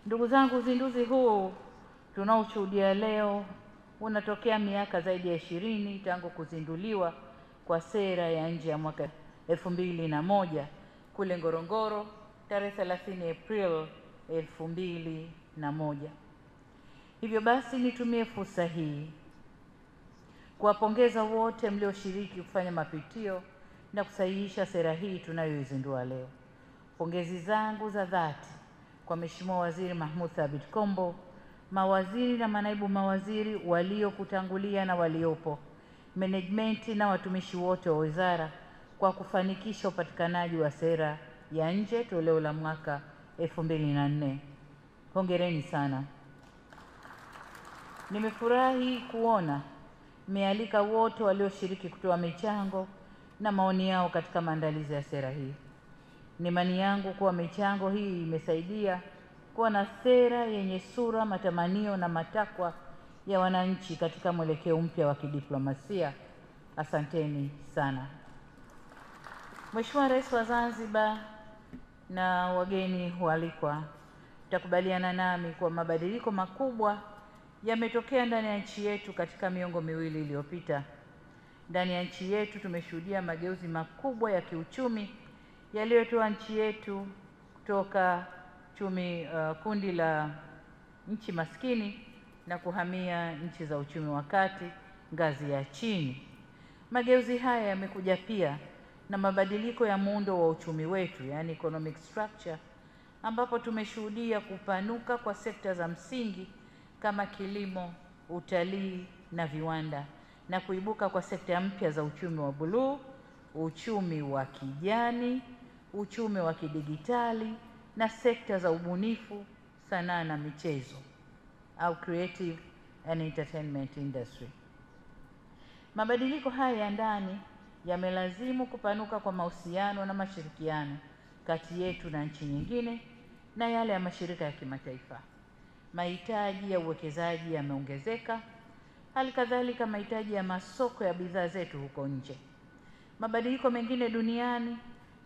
Ndugu zangu, uzinduzi huu tunaoshuhudia leo unatokea miaka zaidi ya 20 tangu kuzinduliwa kwa sera ya nje ya mwaka 2001 kule Ngorongoro tarehe 30 Aprili 2001. Hivyo basi nitumie fursa hii kuwapongeza wote mlioshiriki kufanya mapitio na kusahihisha sera hii tunayoizindua leo. Pongezi zangu za dhati kwa Mheshimiwa Waziri Mahmoud Thabit Kombo, mawaziri na manaibu mawaziri waliokutangulia na waliopo, management na watumishi wote wa wizara kwa kufanikisha upatikanaji wa sera ya nje toleo la mwaka 2004. Hongereni sana. Nimefurahi kuona mmealika wote walioshiriki kutoa michango na maoni yao katika maandalizi ya sera hii. Ni imani yangu kuwa michango hii imesaidia kuwa na sera yenye sura, matamanio na matakwa ya wananchi katika mwelekeo mpya wa kidiplomasia. Asanteni sana. Mheshimiwa Rais wa Zanzibar na wageni waalikwa, mtakubaliana nami kuwa mabadiliko makubwa yametokea ndani ya nchi yetu katika miongo miwili iliyopita. Ndani ya nchi yetu tumeshuhudia mageuzi makubwa ya kiuchumi yaliyotoa nchi yetu kutoka kundi la nchi maskini na kuhamia nchi za uchumi wa kati, ngazi ya chini. Mageuzi haya yamekuja pia na mabadiliko ya muundo wa uchumi wetu, yani economic structure, ambapo tumeshuhudia kupanuka kwa sekta za msingi kama kilimo, utalii na viwanda, na kuibuka kwa sekta mpya za uchumi wa buluu, uchumi wa kijani, uchumi wa kidigitali na sekta za ubunifu, sanaa na michezo au creative and entertainment industry. Mabadiliko haya ya ndani yamelazimu kupanuka kwa mahusiano na mashirikiano kati yetu na nchi nyingine na yale ya mashirika ya kimataifa. Mahitaji ya uwekezaji yameongezeka, hali kadhalika mahitaji ya masoko ya bidhaa zetu huko nje. Mabadiliko mengine duniani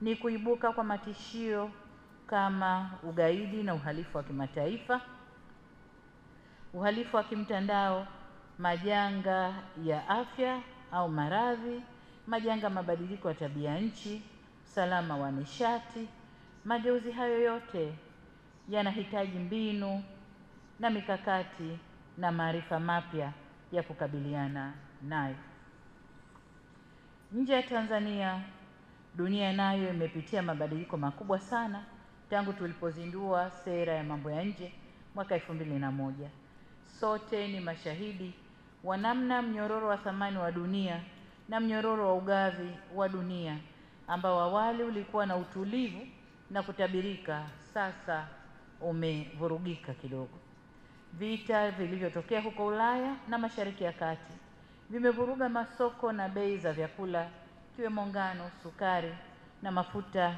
ni kuibuka kwa matishio kama ugaidi na uhalifu wa kimataifa, uhalifu wa kimtandao, majanga ya afya au maradhi, majanga mabadiliko ya tabia nchi, usalama wa nishati. Mageuzi hayo yote yanahitaji mbinu na mikakati na maarifa mapya ya kukabiliana nayo. Nje ya Tanzania, dunia nayo imepitia mabadiliko makubwa sana tangu tulipozindua sera ya mambo ya nje mwaka 2001. Sote ni mashahidi wa namna mnyororo wa thamani wa dunia na mnyororo wa ugavi wa dunia ambao awali ulikuwa na utulivu na kutabirika, sasa umevurugika kidogo. Vita vilivyotokea huko Ulaya na Mashariki ya Kati vimevuruga masoko na bei za vyakula, ikiwemo ngano, sukari na mafuta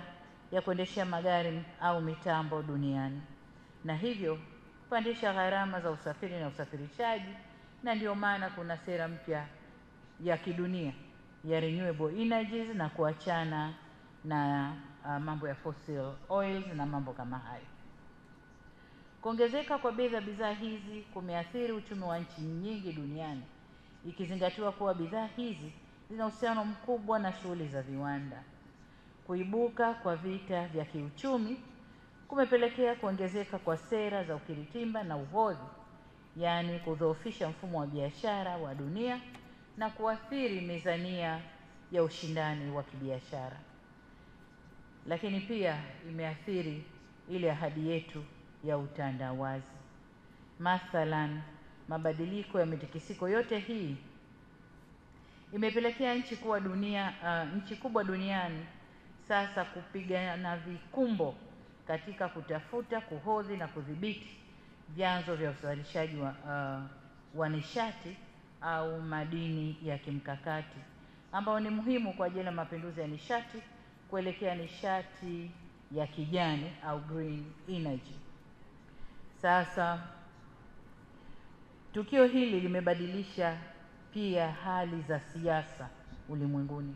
ya kuendeshea magari au mitambo duniani, na hivyo kupandisha gharama za usafiri na usafirishaji. Na ndio maana kuna sera mpya ya kidunia ya renewable energies na kuachana na mambo ya fossil oils na mambo kama hayo. Kuongezeka kwa bei za bidhaa hizi kumeathiri uchumi wa nchi nyingi duniani, ikizingatiwa kuwa bidhaa hizi zina uhusiano mkubwa na shughuli za viwanda. Kuibuka kwa vita vya kiuchumi kumepelekea kuongezeka kwa sera za ukiritimba na uhodhi, yaani kudhoofisha mfumo wa biashara wa dunia na kuathiri mizania ya ushindani wa kibiashara. Lakini pia imeathiri ile ahadi yetu ya utandawazi. Mathalan, mabadiliko ya mitikisiko yote hii imepelekea nchi kubwa duniani sasa kupigana vikumbo katika kutafuta, kuhodhi na kudhibiti vyanzo vya uzalishaji wa nishati au madini ya kimkakati ambao ni muhimu kwa ajili ya mapinduzi ya nishati kuelekea nishati ya kijani au green energy. Sasa tukio hili limebadilisha pia hali za siasa ulimwenguni.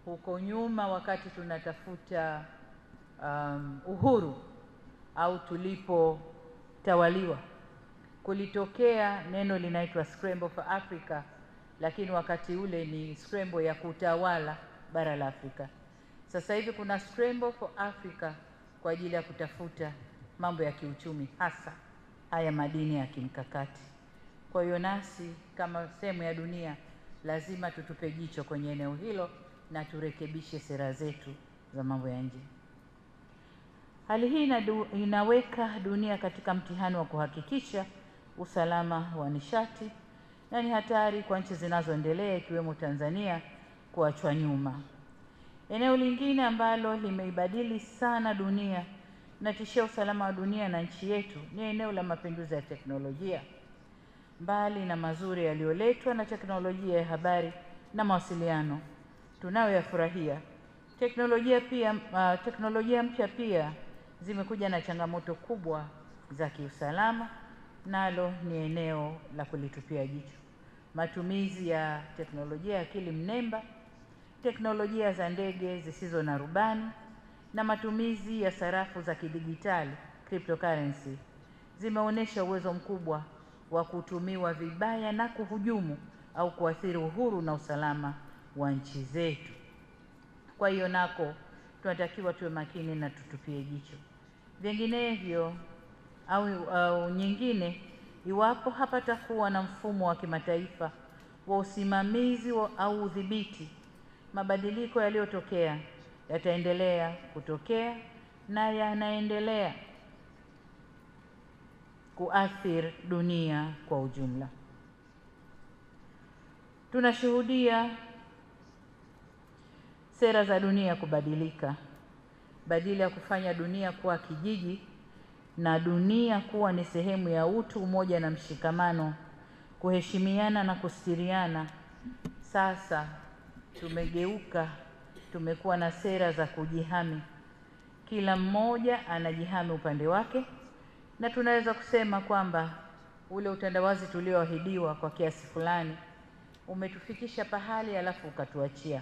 Huko nyuma, wakati tunatafuta uhuru au tulipo kutawaliwa. Kulitokea neno linaitwa Scramble for Africa, lakini wakati ule ni scramble ya kutawala bara la Afrika. Sasa hivi kuna Scramble for Africa kwa ajili ya kutafuta mambo ya kiuchumi, hasa haya madini ya kimkakati. Kwa hiyo nasi kama sehemu ya dunia lazima tutupe jicho kwenye eneo hilo na turekebishe sera zetu za mambo ya nje. Hali hii inaweka dunia katika mtihani wa kuhakikisha usalama wa nishati, na ni hatari kwa nchi zinazoendelea ikiwemo Tanzania kuachwa nyuma. Eneo lingine ambalo limeibadili sana dunia na tishia usalama wa dunia na nchi yetu ni eneo la mapinduzi ya teknolojia. Mbali na mazuri yaliyoletwa na teknolojia ya habari na mawasiliano tunayoyafurahia, teknolojia mpya pia zimekuja na changamoto kubwa za kiusalama, nalo ni eneo la kulitupia jicho. Matumizi ya teknolojia ya akili mnemba, teknolojia za ndege zisizo na rubani na matumizi ya sarafu za kidijitali cryptocurrency zimeonyesha uwezo mkubwa wa kutumiwa vibaya na kuhujumu au kuathiri uhuru na usalama wa nchi zetu. Kwa hiyo nako tunatakiwa tuwe makini na tutupie jicho. Vinginevyo au nyingine, iwapo hapatakuwa na mfumo wa kimataifa wa usimamizi au udhibiti, mabadiliko yaliyotokea yataendelea kutokea na yanaendelea kuathiri dunia kwa ujumla. Tunashuhudia sera za dunia kubadilika. Badala ya kufanya dunia kuwa kijiji na dunia kuwa ni sehemu ya utu, umoja na mshikamano, kuheshimiana na kustiriana, sasa tumekuwa na sera za kujihami. Kila mmoja anajihami upande wake, na tunaweza kusema kwamba ule utandawazi tulioahidiwa kwa kiasi fulani umetufikisha pahali alafu ukatuachia.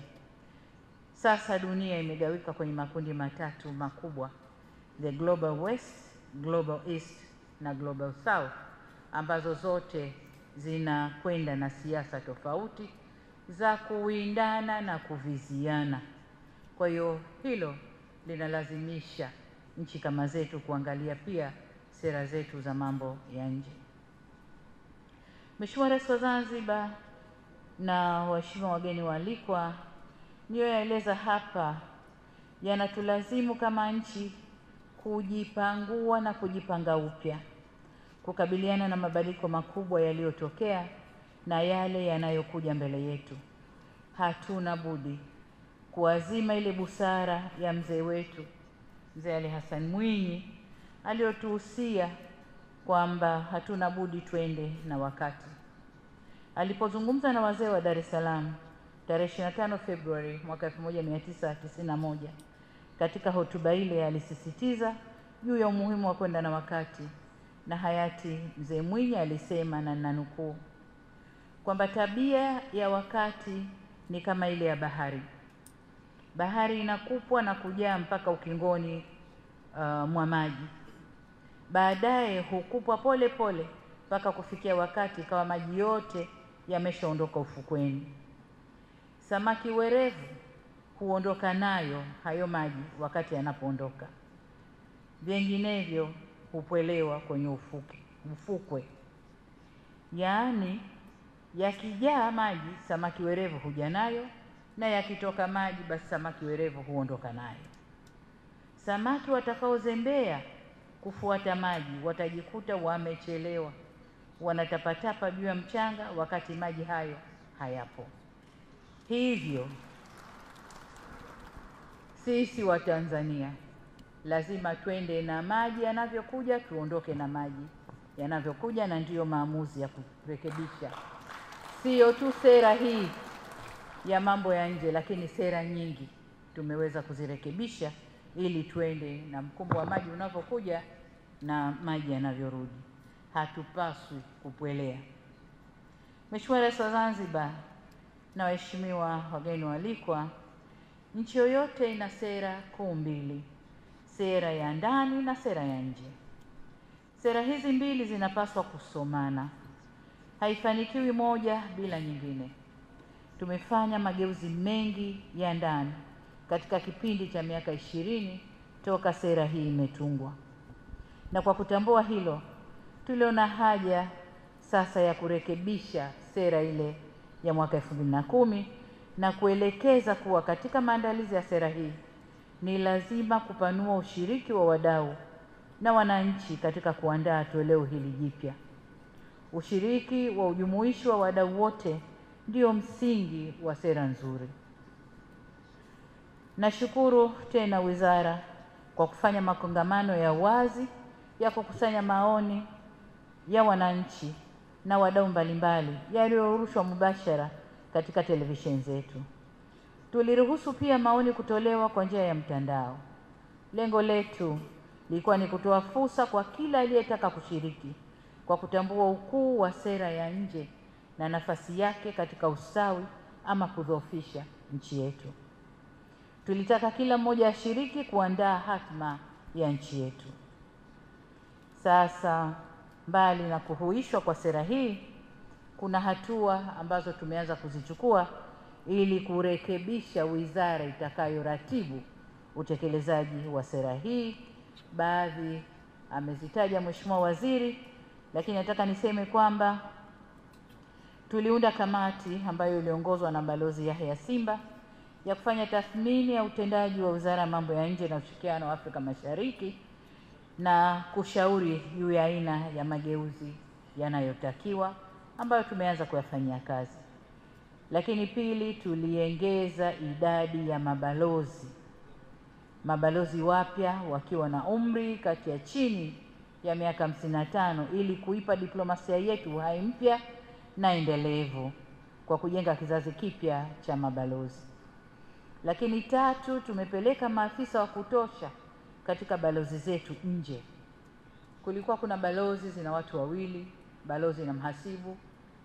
Sasa dunia imegawika kwenye makundi matatu makubwa: the Global West, Global East na Global South, ambazo zote zinakwenda na siasa tofauti za kuwindana na kuviziana. Kwa hiyo hilo linalazimisha nchi kama zetu kuangalia pia sera zetu za mambo ya nje. Mheshimiwa Rais wa Zanzibar na waheshimiwa wageni waalikwa, niliyoyaeleza hapa yanatulazimu kama nchi kujipangua na kujipanga upya kukabiliana na mabadiliko makubwa yaliyotokea na yale yanayokuja mbele yetu. Hatuna budi kuazima ile busara ya mzee wetu Mzee Ali Hassan Mwinyi aliyotuhusia kwamba hatuna budi twende na wakati. Alipozungumza na wazee wa Dar es Salaam tarehe 25 Februari mwaka 1991, katika hotuba ile alisisitiza juu ya umuhimu wa kwenda na wakati, na hayati Mzee Mwinyi alisema, na nanukuu, kwamba tabia ya wakati ni kama ile ya bahari. Bahari inakupwa na kujaa mpaka ukingoni mwa maji. Baadaye hukupwa pole pole mpaka kufikia wakati kawa maji yote yameshaondoka ufukweni. Samaki werevu huondoka nayo hayo maji wakati yanapoondoka, vinginevyo hupwelewa kwenye ufukwe. Yaani yakijaa maji samaki werevu huja nayo, na yakitoka maji basi samaki werevu huondoka nayo. Samaki watakaozembea kufuata maji watajikuta wamechelewa, wanatapatapa juu ya mchanga wakati maji hayo hayapo. Hivyo sisi wa Tanzania lazima twende na maji yanavyokuja, tuondoke na maji yanavyokuja, na ndiyo maamuzi ya kurekebisha sio tu sera hii ya mambo ya nje, lakini sera nyingi tumeweza kuzirekebisha ili twende na mkumbo wa maji unavyokuja na maji yanavyorudi. Hatupaswi kupwelea. Mheshimiwa Rais wa Zanzibar na waheshimiwa wageni waalikwa, nchi yoyote ina sera kuu mbili: sera ya ndani na sera ya nje. Sera hizi mbili zinapaswa kusomana, haifanikiwi moja bila nyingine. Tumefanya mageuzi mengi ya ndani katika kipindi cha miaka 20 toka sera hii imetungwa, na kwa kutambua hilo tuliona haja sasa ya kurekebisha sera ile ya mwaka 2010 na kuelekeza kuwa katika maandalizi ya sera hii ni lazima kupanua ushiriki wa wadau na wananchi katika kuandaa toleo hili jipya. Ushiriki wa ujumuishi wa wadau wote ndio msingi wa sera nzuri. Nashukuru tena wizara kwa kufanya makongamano ya wazi ya kukusanya maoni ya wananchi na wadau mbalimbali yaliyorushwa mubashara katika televisheni zetu. Tuliruhusu pia maoni kutolewa kwa njia ya mtandao. Lengo letu lilikuwa ni kutoa fursa kwa kila aliyetaka kushiriki kwa kutambua ukuu wa sera ya nje na nafasi yake katika ustawi ama kudhoofisha nchi yetu. Tulitaka kila mmoja ashiriki kuandaa hatma ya nchi yetu. Sasa, mbali na kuhuishwa kwa sera hii, kuna hatua ambazo tumeanza kuzichukua ili kurekebisha wizara itakayoratibu utekelezaji wa sera hii. Baadhi amezitaja Mheshimiwa Waziri, lakini nataka niseme kwamba tuliunda kamati ambayo iliongozwa na Balozi Yahya Simba ya kufanya tathmini ya utendaji wa Wizara ya Mambo ya Nje na Ushirikiano wa Afrika Mashariki na kushauri juu ya aina ya mageuzi yanayotakiwa ambayo tumeanza kuyafanyia kazi. Lakini pili, tuliongeza idadi ya mabalozi wapya wakiwa na umri kati ya chini ya miaka 55 ili kuipa diplomasia yetu uhai mpya na endelevu kwa kujenga kizazi kipya cha mabalozi. Lakini tatu, tumepeleka maafisa wa kutosha katika balozi zetu nje. Kulikuwa kuna balozi zina watu wawili, balozi na mhasibu,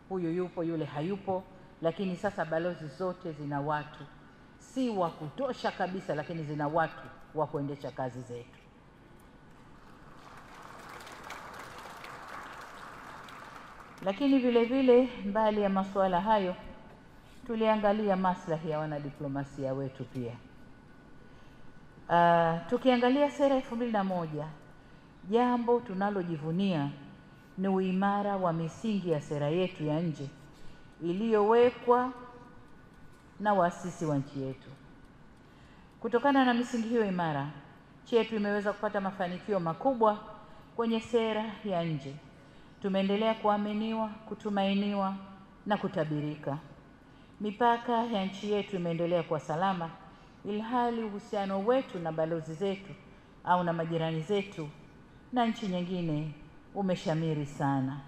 huyu yupo yule hayupo, lakini sasa balozi zote zina watu, si wa kutosha kabisa, lakini zina watu wa kuendesha kazi zetu. Lakini vile vile, mbali ya masuala hayo, tuliangalia maslahi ya wanadiplomasia wetu pia. Tukiangalia sera 2001, jambo tunalojivunia ni uimara wa misingi ya sera yetu ya nje iliyowekwa na waasisi wa nchi yetu. Kutokana na misingi hiyo imara, nchi yetu imeweza kupata mafanikio makubwa kwenye sera ya nje. Tumeendelea kuaminiwa, kutumainiwa na kutabirika. Mipaka ya nchi yetu imeendelea kuwa salama, ilhali uhusiano wetu na balozi zetu au na majirani zetu na nchi nyingine umeshamiri sana.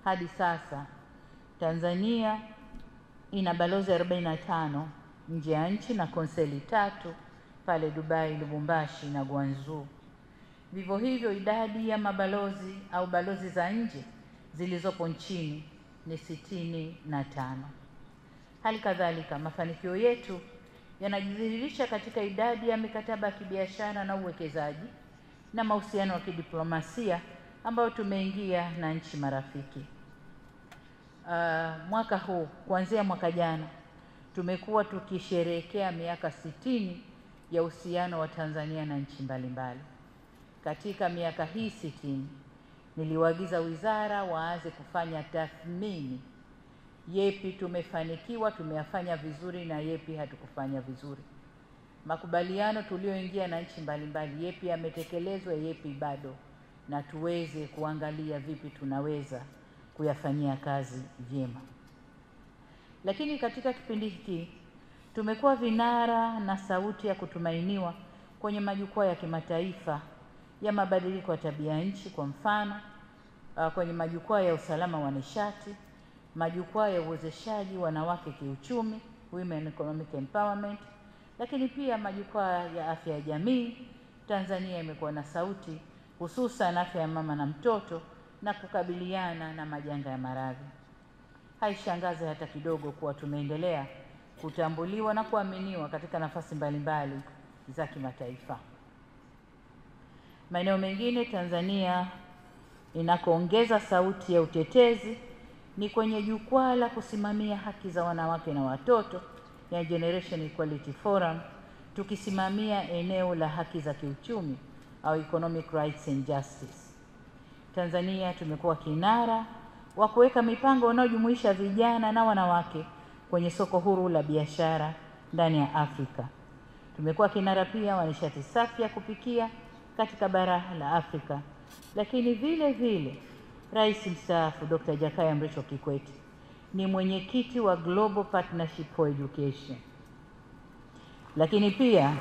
Hadi sasa Tanzania ina balozi 45 nje ya nchi na konseli 3 pale Dubai, Lubumbashi na Guangzhou. Vivyo hivyo, idadi ya mabalozi au balozi za nje zilizopo nchini ni 65. Hali kadhalika, mafanikio yetu yanajidhihirisha katika idadi ya mikataba ya kibiashara na uwekezaji na mahusiano ya kidiplomasia ambayo tumeingia na nchi marafiki. Mwaka huu, kuanzia mwaka jana, tumekuwa tukisherehekea miaka 60 ya uhusiano wa Tanzania na nchi mbalimbali. Katika miaka hii 60, niliwaagiza wizara waanze kufanya tathmini, yepi tumefanikiwa, tumeyafanya vizuri, na yepi hatukufanya vizuri. Makubaliano tulioingia na nchi mbalimbali, yepi yametekelezwa, yepi bado, na tuweze kuangalia vipi tunaweza kuyafanyia kazi vyema. Lakini katika kipindi hiki tumekuwa vinara na sauti ya kutumainiwa kwenye majukwaa ya kimataifa ya mabadiliko ya tabia nchi, kwa mfano kwenye majukwaa ya usalama wa nishati, majukwaa ya uwezeshaji wanawake kiuchumi, Women Economic Empowerment, lakini pia majukwaa ya afya ya jamii. Tanzania imekuwa na sauti hususan afya ya mama na mtoto na kukabiliana na majanga ya maradhi. Haishangazi hata kidogo kuwa tumeendelea kutambuliwa na kuaminiwa katika nafasi mbalimbali za kimataifa. Maeneo mengine, Tanzania inakoongeza sauti ya utetezi ni kwenye jukwaa la kusimamia haki za wanawake na watoto ya Generation Equality Forum, tukisimamia eneo la haki za kiuchumi au economic rights and justice. Tanzania tumekuwa kinara wa kuweka mipango inayojumuisha vijana na wanawake kwenye soko huru la biashara ndani ya Afrika. Tumekuwa kinara pia wa nishati safi ya kupikia katika bara la Afrika. Lakini vile vile Rais mstaafu Dr. Jakaya Mrisho Kikwete ni mwenyekiti wa Global Partnership for Education. Lakini pia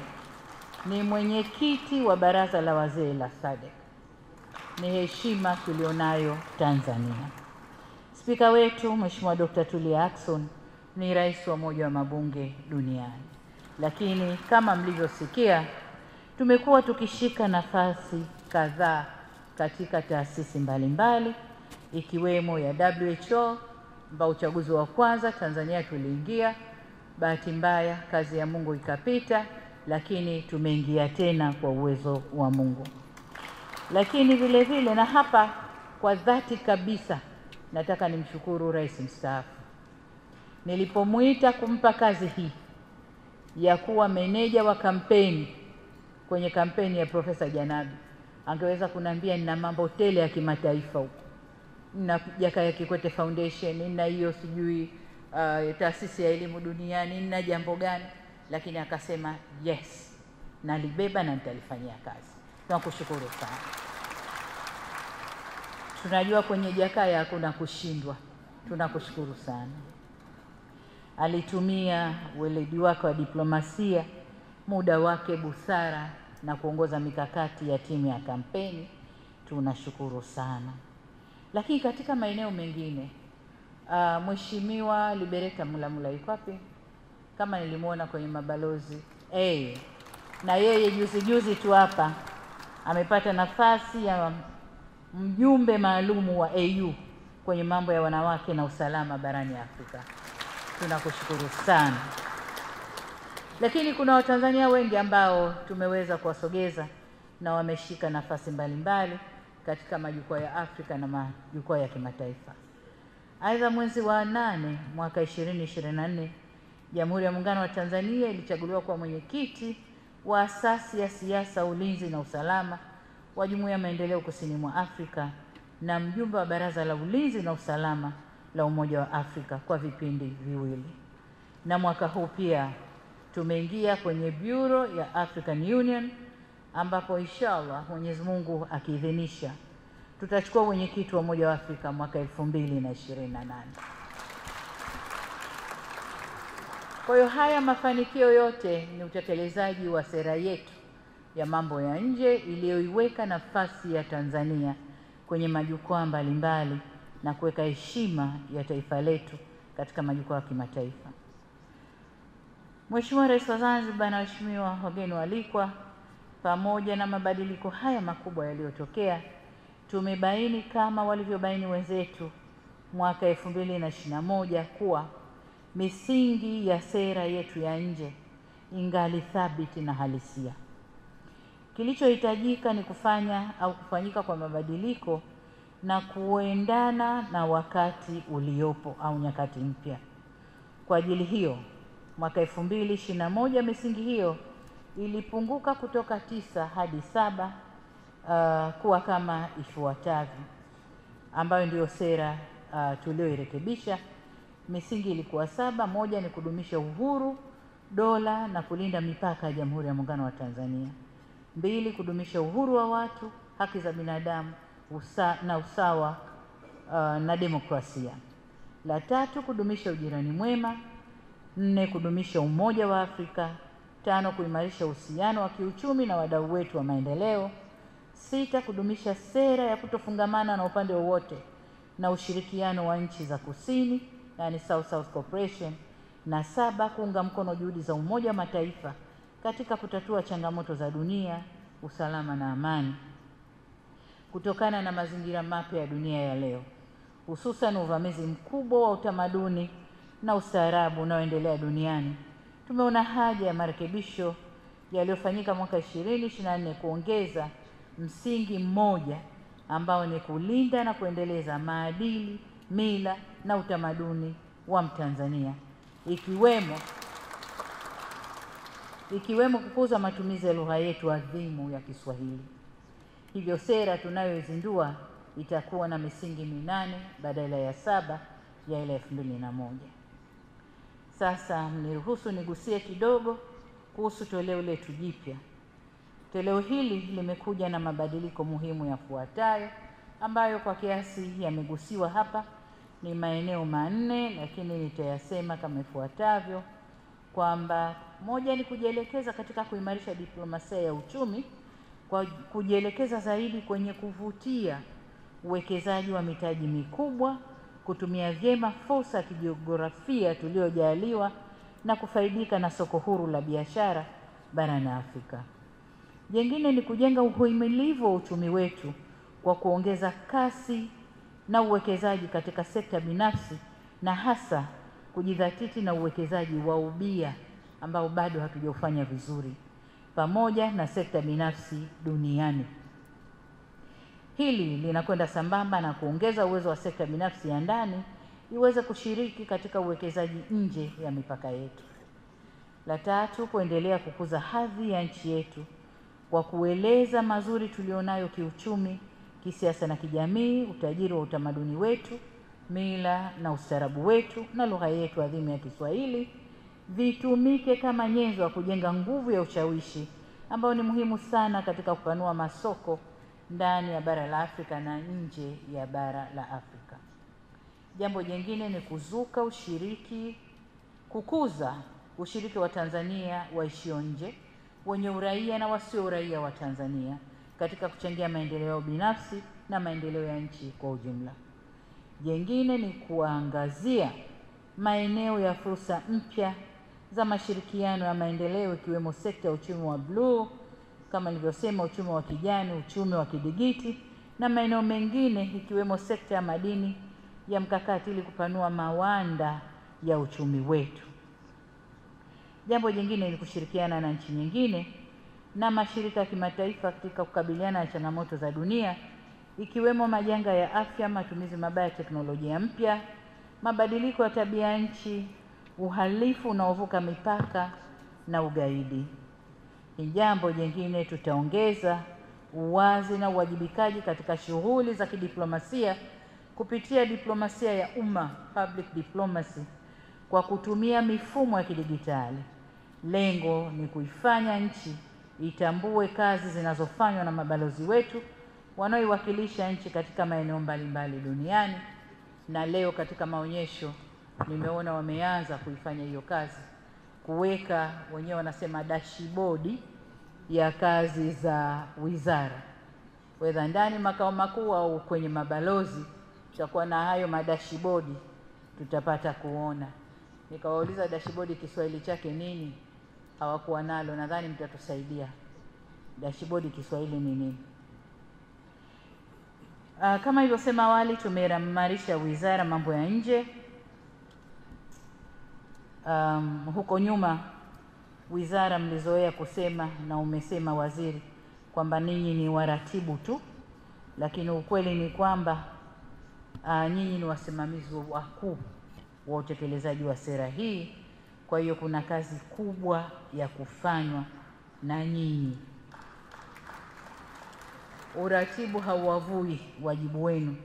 ni mwenyekiti wa baraza la wazee la SADC. Ni heshima tulionayo Tanzania. Spika wetu Mheshimiwa Dr. Tulia Ackson ni rais wa Umoja wa Mabunge duniani. Lakini kama mlivyosikia, tumekuwa tukishika nafasi kadhaa katika taasisi mbalimbali ikiwemo ya WHO, ambao uchaguzi wa kwanza Tanzania tuliingia, bahati mbaya kazi ya Mungu ikapita, lakini tumeingia tena kwa uwezo wa Mungu. Lakini vile vile, na hapa kwa dhati kabisa nataka nimshukuru Rais mstaafu. Nilipomuita kumpa kazi hii ya kuwa meneja wa kampeni kwenye kampeni ya Profesa Janabi, angeweza kuniambia nina mambo tele ya kimataifa huko, nina Jakaya Kikwete Foundation, nina hiyo sijui taasisi ya elimu duniani, nina jambo gani, lakini akasema yes, nalibeba na nitalifanyia kazi. Tunakushukuru sana. Tunajua kwenye Jakaya hakuna kushindwa. Tunakushukuru sana. Alitumia weledi wake wa diplomasia, muda wake, busara na kuongoza mikakati ya timu ya kampeni. Tunashukuru sana. Lakini katika maeneo mengine, Mheshimiwa Liberata Mulamula yuko wapi? Kama nilimuona kwenye mabalozi. Na yeye juzi tu hapa amepata nafasi ya mjumbe maalumu wa AU kwenye mambo ya wanawake na usalama barani Afrika. Tunakushukuru sana. Lakini kuna Watanzania wengi ambao tumeweza kuwasogeza na wameshika nafasi mbalimbali katika majukwaa ya Afrika na majukwaa ya kimataifa. Aidha, mwezi wa 8 mwaka 2024, Jamhuri ya Muungano wa Tanzania ilichaguliwa kwa mwenyekiti wa asasi ya siasa, ulinzi na usalama wa Jumuiya ya Maendeleo Kusini mwa Afrika na mjumbe wa Baraza la Ulinzi na Usalama la Umoja wa Afrika kwa vipindi viwili. Na mwaka huu pia tumeingia kwenye Bureau ya African Union, ambapo inshallah Mwenyezi Mungu akiidhinisha tutachukua mwenyekiti wa Umoja wa Afrika mwaka 2028. Kwa hiyo haya mafanikio yote ni utekelezaji wa sera yetu ya mambo ya nje iliyoiweka nafasi ya Tanzania kwenye majukwaa mbalimbali na kuweka heshima ya taifa letu katika majukwaa ya kimataifa. Mheshimiwa Rais wa Zanzibar na waheshimiwa wageni waalikwa, pamoja na mabadiliko haya makubwa yaliyotokea, tumebaini kama walivyobaini wenzetu mwaka 2021 kuwa misingi ya sera yetu ya nje ingali thabiti na halisia. Kilichohitajika ni kufanyika kwa mabadiliko na kuendana na wakati uliopo au nyakati mpya. Kwa ajili hiyo, mwaka 2021 misingi hiyo ilipunguka kutoka 9 hadi 7 kuwa kama ifuatavyo, ambayo ndiyo sera tulioirekebisha. Misingi ilikuwa 7. Moja ni kudumisha uhuru, dola na kulinda mipaka ya Jamhuri ya Muungano wa Tanzania. 2, kudumisha uhuru wa watu, haki za binadamu, usawa na demokrasia. La 3, kudumisha ujirani mwema. 4, kudumisha umoja wa Afrika. 5, kuimarisha uhusiano wa kiuchumi na wadau wetu wa maendeleo. 6, kudumisha sera ya kutofungamana na upande wowote na ushirikiano wa nchi za kusini, yani South-South Cooperation. Na 7, kuunga mkono juhudi za Umoja wa Mataifa katika kutatua changamoto za dunia, usalama na amani. Kutokana na mazingira mapya ya dunia ya leo, hususan uvamizi mkubwa wa utamaduni na ustaarabu unaoendelea duniani, tumeona haja ya marekebisho yaliyofanyika mwaka 2024 kuongeza msingi mmoja ambao ni kulinda na kuendeleza maadili, mila na utamaduni wa Mtanzania, ikiwemo kukuza matumizi ya lugha yetu adhimu ya Kiswahili. Hivyo sera tunayoizindua itakuwa na misingi 8 badala ya 7 ya ile 2001. Sasa mniruhusu nigusie kidogo kuhusu toleo letu jipya. Toleo hili limekuja na mabadiliko muhimu yafuatayo ambayo kwa kiasi yamegusiwa hapa. Ni maeneo 4, lakini nitayasema kama ifuatavyo, kwamba moja ni kujielekeza katika kuimarisha diplomasia ya uchumi kwa kujielekeza zaidi kwenye kuvutia uwekezaji wa mitaji mikubwa, kutumia vyema fursa ya kijiografia tuliojaliwa na kufaidika na soko huru la biashara barani Afrika. Jengine ni kujenga uhimilivu wa uchumi wetu kwa kuongeza kasi na uwekezaji katika sekta binafsi, na hasa kujidhatiti na uwekezaji wa ubia ambao bado hatujaufanya vizuri, pamoja na sekta binafsi duniani. Hili linakwenda sambamba na kuongeza uwezo wa sekta binafsi ya ndani iweze kushiriki katika uwekezaji nje ya mipaka yetu. La tatu, kuendelea kukuza hadhi ya nchi yetu kwa kueleza mazuri tulionayo kiuchumi, kisiasa na kijamii, utajiri wa utamaduni wetu, mila na ustaarabu wetu na lugha yetu adhimu ya Kiswahili vitumike kama nyenzo ya kujenga nguvu ya ushawishi ambao ni muhimu sana katika kupanua masoko ndani ya bara la Afrika na nje ya bara la Afrika. Jambo jingine ni kukuza ushiriki wa Tanzania waishio nje, wenye uraia na wasio uraia wa Tanzania katika kuchangia maendeleo yao binafsi na maendeleo ya nchi kwa ujumla. Jingine ni kuangazia maeneo ya fursa mpya za mashirikiano ya maendeleo, ikiwemo sekta ya uchumi wa bluu, kama nilivyosema, uchumi wa kijani, uchumi wa kidigiti na maeneo mengine ikiwemo sekta ya madini ya mkakati, ili kupanua mawanda ya uchumi wetu. Jambo jingine ni kushirikiana na nchi nyingine na mashirika ya kimataifa katika kukabiliana na changamoto za dunia, ikiwemo majanga ya afya, matumizi mabaya ya teknolojia mpya, mabadiliko ya tabia nchi, uhalifu unaovuka mipaka na ugaidi. Jambo jingine, tutaongeza uwazi na uwajibikaji katika shughuli za kidiplomasia kupitia diplomasia ya umma, public diplomacy, kwa kutumia mifumo ya kidijitali. Lengo ni kuifanya nchi itambue kazi zinazofanywa na mabalozi wetu wanaoiwakilisha nchi katika maeneo mbalimbali duniani, na leo katika maonyesho nimeona wameanza kuifanya hiyo kazi, kuweka, wenyewe wanasema, dashboard ya kazi za wizara, whether ndani makao makuu au kwenye mabalozi. Tutakuwa na hayo madashboard, tutapata kuona. Nikawauliza dashboard Kiswahili chake nini, hawakuwa nalo. Nadhani mtatusaidia, dashboard Kiswahili ni nini? Kama ilivyosema awali, tumeimarisha wizara mambo ya nje. Huko nyuma wizara mlizoea kusema, na umesema waziri, kwamba ninyi ni waratibu tu, lakini ukweli ni kwamba nyinyi ni wasimamizi wakuu wa utekelezaji wa sera hii. Kwa hiyo kuna kazi kubwa ya kufanywa na nyinyi. Uratibu hauwavui wajibu wenu,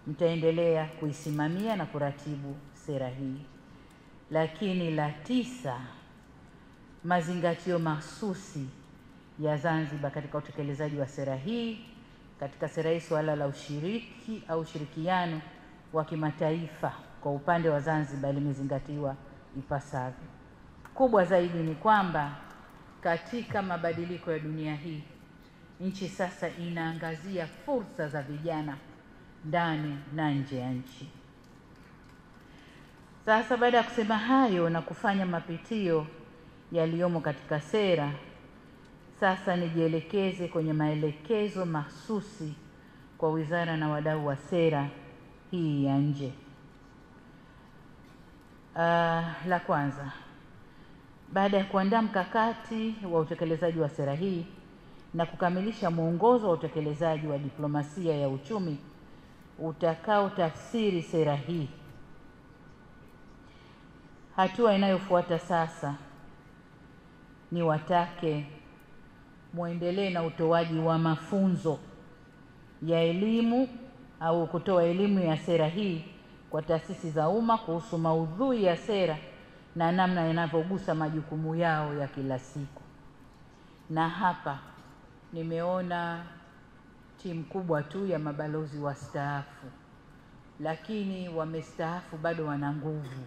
mtaendelea kuisimamia na kuratibu sera hii. Lakini la 9, mazingatio mahsusi ya Zanzibar katika utekelezaji wa sera hii. Katika sera hii suala la ushiriki au ushirikiano wa kimataifa kwa upande wa Zanzibar limezingatiwa ipasavyo. Kubwa zaidi ni kwamba katika mabadiliko ya dunia hii, nchi sasa inaangazia fursa za vijana ndani na nje ya nchi. Sasa baada ya kusema hayo na kufanya mapitio yaliyomo katika sera, sasa nijielekeze kwenye maelekezo mahsusi kwa wizara na wadau wa sera hii ya nje. La kwanza, baada ya kuandaa mkakati wa utekelezaji wa sera hii, na kukamilisha mwongozo wa utekelezaji wa diplomasia ya uchumi utakao tafsiri sera hii. Hatua inayofuata sasa ni watake muendelee na utoaji wa mafunzo ya elimu au kutoa elimu ya sera hii kwa taasisi za umma kuhusu maudhui ya sera na namna yanavyogusa majukumu yao ya kila siku. Na hapa nimeona timu kubwa tu ya mabalozi wastaafu, lakini wamestaafu bado wana nguvu,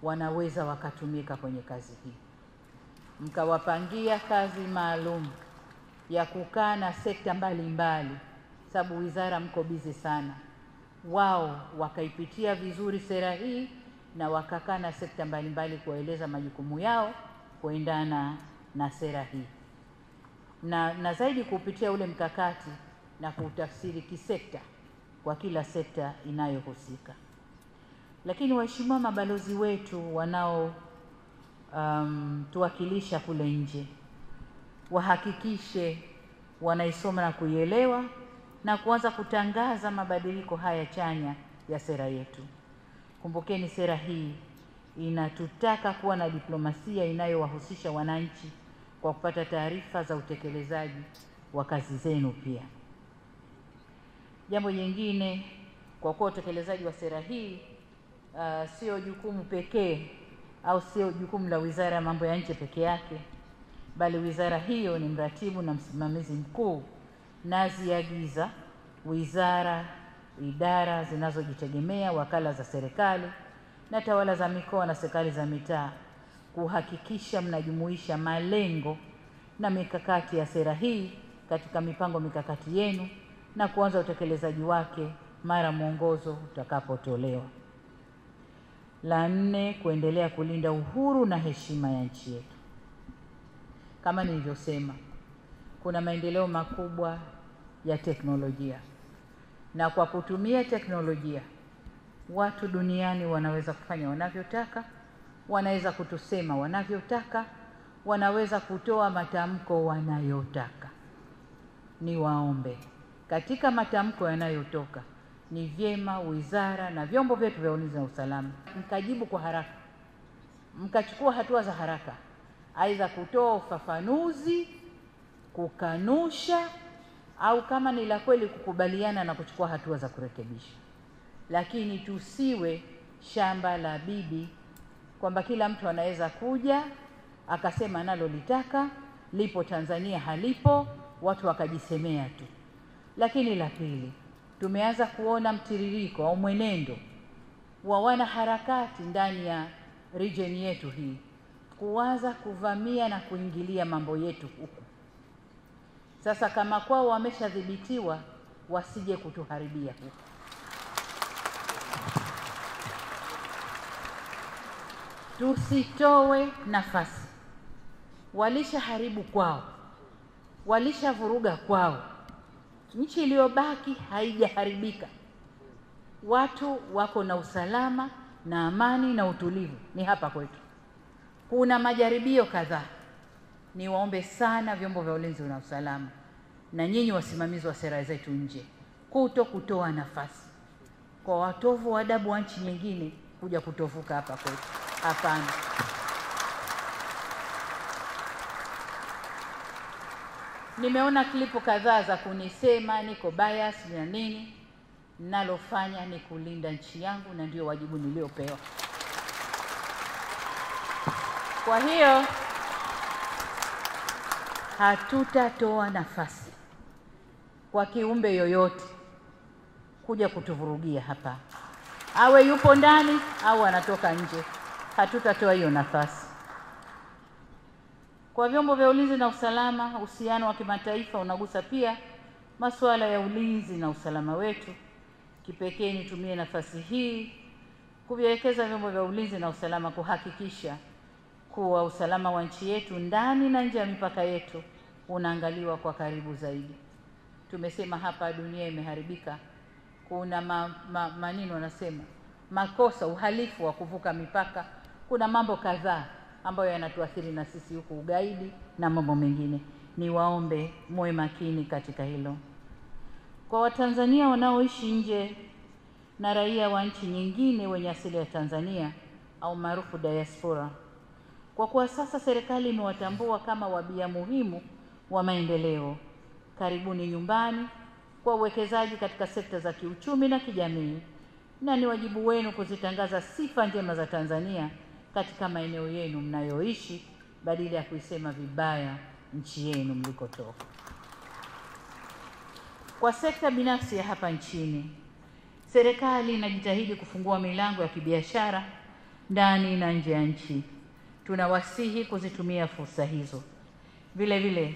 wanaweza wakatumika kwenye kazi hii. Mkawapangia kazi maalum ya kukaa na sekta mbalimbali, sababu wizara mko bizi sana, wao wakaipitia vizuri sera hii na wakakaa na sekta mbalimbali kueleza majukumu yao kuendana na sera hii, na zaidi kupitia ule mkakati na kutafsiri kisekta kwa kila sekta inayohusika. Lakini waheshimiwa mabalozi wetu wanao tuwakilisha kule nje, wahakikishe wanaisoma na kuielewa na kuanza kutangaza mabadiliko haya chanya ya sera yetu. Kumbukeni, sera hii inatutaka kuwa na diplomasia inayowahusisha wananchi kwa kupata taarifa za utekelezaji wa kazi zenu pia. Jambo jingine, kwa kuwa utekelezaji wa sera hii sio jukumu pekee au sio jukumu la Wizara ya Mambo ya Nje peke yake, bali wizara hiyo ni mratibu na msimamizi mkuu, naziagiza wizara, idara zinazojitegemea, wakala za serikali na tawala za mikoa na serikali za mitaa kuhakikisha mnajumuisha malengo na mikakati ya sera hii katika mipango mikakati yenu na kuanza utekelezaji wake mara mwongozo utakapotolewa. La 4, kuendelea kulinda uhuru na heshima ya nchi yetu. Kama nilivyosema, kuna maendeleo makubwa ya teknolojia, na kwa kutumia teknolojia watu duniani wanaweza kufanya wanavyotaka, wanaweza kutusema wanavyotaka, wanaweza kutoa matamko wanayotaka. Niwaombe, katika matamko yanayotoka ni vyema wizara na vyombo vyetu vya ulinzi na usalama mkajibu kwa haraka, mkachukua hatua za haraka, aidha kutoa ufafanuzi, kukanusha, au kama ni la kweli kukubaliana na kuchukua hatua za kurekebisha. Lakini tusiwe shamba la bibi kwamba kila mtu anaweza kuja akasema analolitaka, lipo Tanzania halipo, watu wakajisemea tu. Lakini la pili, tumeanza kuona mtiririko au mwenendo wa wanaharakati ndani ya region yetu hii kuanza kuvamia na kuingilia mambo yetu huku. Sasa kama kwao wameshadhibitiwa, wasije kutuharibia huku. Tusitowe nafasi. Walishaharibu kwao, walishavuruga kwao, nchi iliyobaki haijaharibika. Watu wako na usalama na amani na utulivu ni hapa kwetu. Kuna majaribio kadhaa. Niwaombe sana vyombo vya ulinzi na usalama na nyinyi wasimamizi wa sera zetu nje kutoa nafasi kwa watovu wa adabu wa nchi nyingine kuja kutovuka hapa kwetu. Hapana. Nimeona klipu kadhaa za kunisema niko bias na nini. Nalofanya ni kulinda nchi yangu na ndio wajibu niliopewa. Kwa hiyo hatutatoa nafasi kwa kiumbe yoyote kuja kutuvurugia hapa, awe yupo ndani au anatoka nje. Hatutatoa hiyo nafasi. Kwa vyombo vya ulinzi na usalama, uhusiano wa kimataifa unagusa pia masuala ya ulinzi na usalama wetu. Kipekee nitumie nafasi hii kuvielekeza vyombo vya ulinzi na usalama kuhakikisha kuwa usalama wa nchi yetu ndani na nje ya mipaka yetu unaangaliwa kwa karibu zaidi. Tumesema hapa dunia imeharibika. Kuna maneno wanasema makosa, uhalifu wa kuvuka mipaka. Kuna mambo kadhaa ambayo yanatuathiri na sisi huku, ugaidi na mambo mengine. niwaombe muwe makini katika hilo. Kwa Watanzania wanaoishi nje na raia wa nchi nyingine wenye asili ya Tanzania au maarufu diaspora, kwa kuwa sasa serikali imewatambua kama wabia muhimu wa maendeleo, karibuni nyumbani kwa uwekezaji katika sekta za kiuchumi na kijamii, na ni wajibu wenu kuzitangaza sifa njema za Tanzania katika maeneo yenu mnayoishi badala ya kuisema vibaya nchi yenu mlikotoka. Kwa sekta binafsi ya hapa nchini, serikali inajitahidi kufungua milango ya kibiashara ndani na nje ya nchi. Tunawasihi kuzitumia fursa hizo. Vile vile,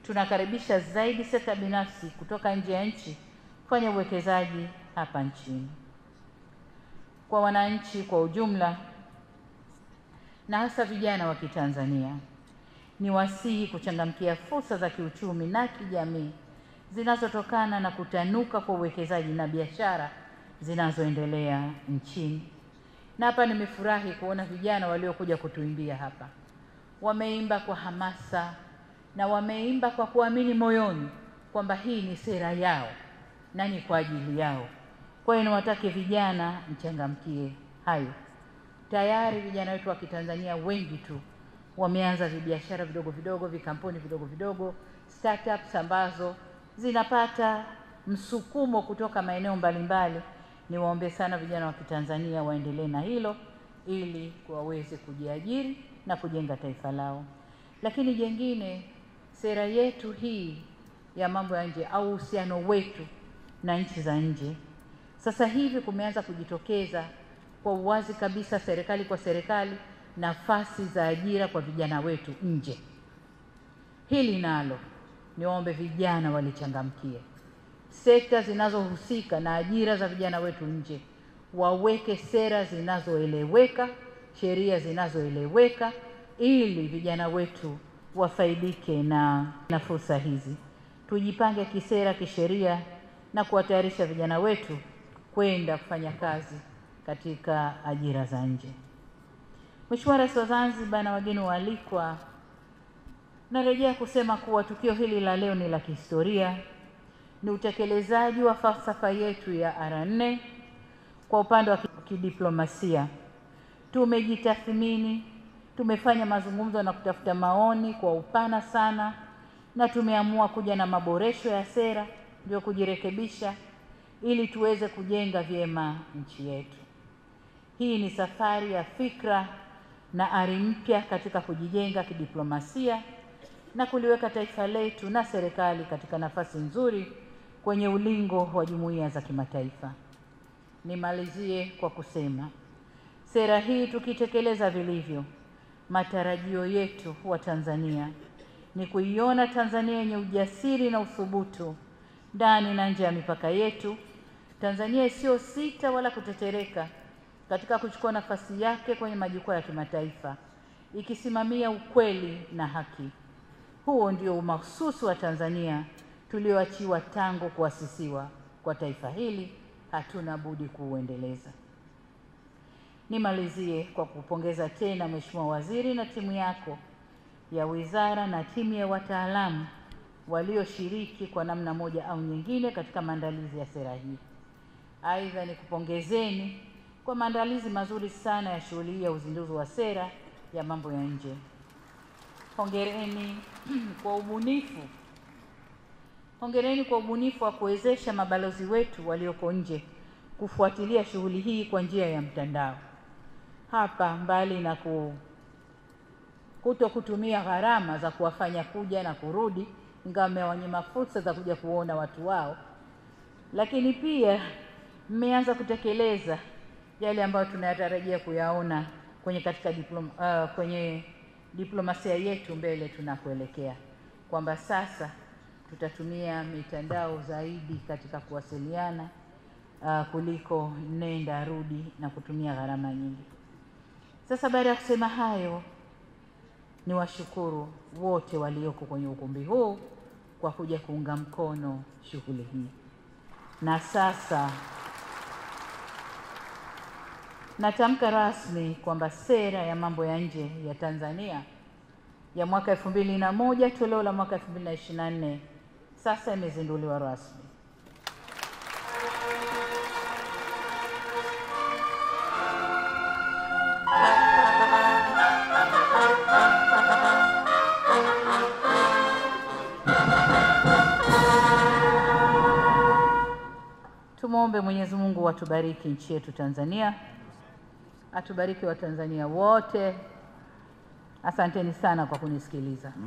tunakaribisha zaidi sekta binafsi kutoka nje ya nchi kufanya uwekezaji hapa nchini. Kwa wananchi kwa ujumla na hasa vijana wa Kitanzania, ni wasihi kuchangamkia fursa za kiuchumi na kijamii zinazotokana na kutanuka kwa uwekezaji na biashara zinazoendelea nchini. Na hapa nimefurahi kuona vijana waliokuja kutuimbia hapa. Wameimba kwa hamasa na wameimba kwa kuamini moyoni kwamba hii ni sera yao na ni kwa ajili yao. Kwa hiyo niwatake vijana mchangamkie hayo. Tayari vijana wetu wa Kitanzania wengi tu wameanza vibiashara vidogo vidogo, vikampuni vidogo vidogo, startups ambazo zinapata msukumo kutoka maeneo mbalimbali. Niwaombe sana vijana wa Kitanzania waendelee na hilo ili waweze kujiajiri na kujenga taifa lao. Lakini jengine, sera yetu hii ya mambo ya nje au uhusiano wetu na nchi za nje, sasa hivi kumeanza kujitokeza kwa uwazi kabisa, serikali kwa serikali, nafasi za ajira kwa vijana wetu nje. Hili nalo niwaombe vijana walichangamkie. Sekta zinazohusika na ajira za vijana wetu nje waweke sera zinazoeleweka, sheria zinazoeleweka, ili vijana wetu wafaidike na fursa hizi. Tujipange kisera, kisheria na kuwatayarisha vijana wetu kwenda kufanya kazi katika ajira za nje. Mheshimiwa Rais wa Zanzibar na wageni waalikwa, narejea kusema kuwa tukio hili la leo ni la kihistoria. Ni utekelezaji wa falsafa yetu ya R4. Kwa upande wa kidiplomasia, tumejitathmini, tumefanya mazungumzo na kutafuta maoni kwa upana sana, na tumeamua kuja na maboresho ya sera, ndio kujirekebisha ili tuweze kujenga vyema nchi yetu. Hii ni safari ya fikra na ari mpya katika kujijenga kidiplomasia na kuliweka taifa letu na serikali katika nafasi nzuri kwenye ulingo wa jumuiya za kimataifa. Nimalizie kwa kusema, sera hii tukitekeleza vilivyo, matarajio yetu wa Tanzania ni kuiona Tanzania yenye ujasiri na uthubutu ndani na nje ya mipaka yetu, Tanzania isiyo sita wala kutetereka katika kuchukua nafasi yake kwenye majukwaa ya kimataifa, ikisimamia ukweli na haki. Huo ndio umahususi wa Tanzania tulioachiwa tangu kuasisiwa kwa taifa hili, hatuna budi kuuendeleza. Nimalizie kwa kupongeza tena Mheshimiwa Waziri na timu yako ya wizara na timu ya wataalamu walioshiriki kwa namna moja au nyingine katika maandalizi ya sera hii. Aidha, nikupongezeni kwa maandalizi mazuri sana ya shughuli ya uzinduzi wa sera ya mambo ya nje. Hongereni kwa ubunifu. Hongereni kwa ubunifu wa kuwezesha mabalozi wetu walioko nje kufuatilia shughuli hii kwa njia ya mtandao. Hapa mbali na kutokutumia gharama za kuwafanya kuja na kurudi, ingawa mmewanyima fursa za kuja kuona watu wao, lakini pia mmeanza kutekeleza yale ambayo tunayatarajia kuyaona kwenye diplomasia yetu mbele tunakoelekea, kwamba sasa tutatumia mitandao zaidi katika kuwasiliana kuliko nenda rudi na kutumia gharama nyingi. Sasa baada ya kusema hayo, ni washukuru wote walioko kwenye ukumbi huu kwa kuja kuunga mkono shughuli hii. Na sasa natamka rasmi kwamba sera ya mambo ya nje ya Tanzania ya mwaka 2001 toleo la mwaka 2024 sasa imezinduliwa rasmi. Tumwombe Mwenyezi Mungu atubariki nchi yetu Tanzania, atubariki Watanzania wote. Asanteni sana kwa kunisikiliza.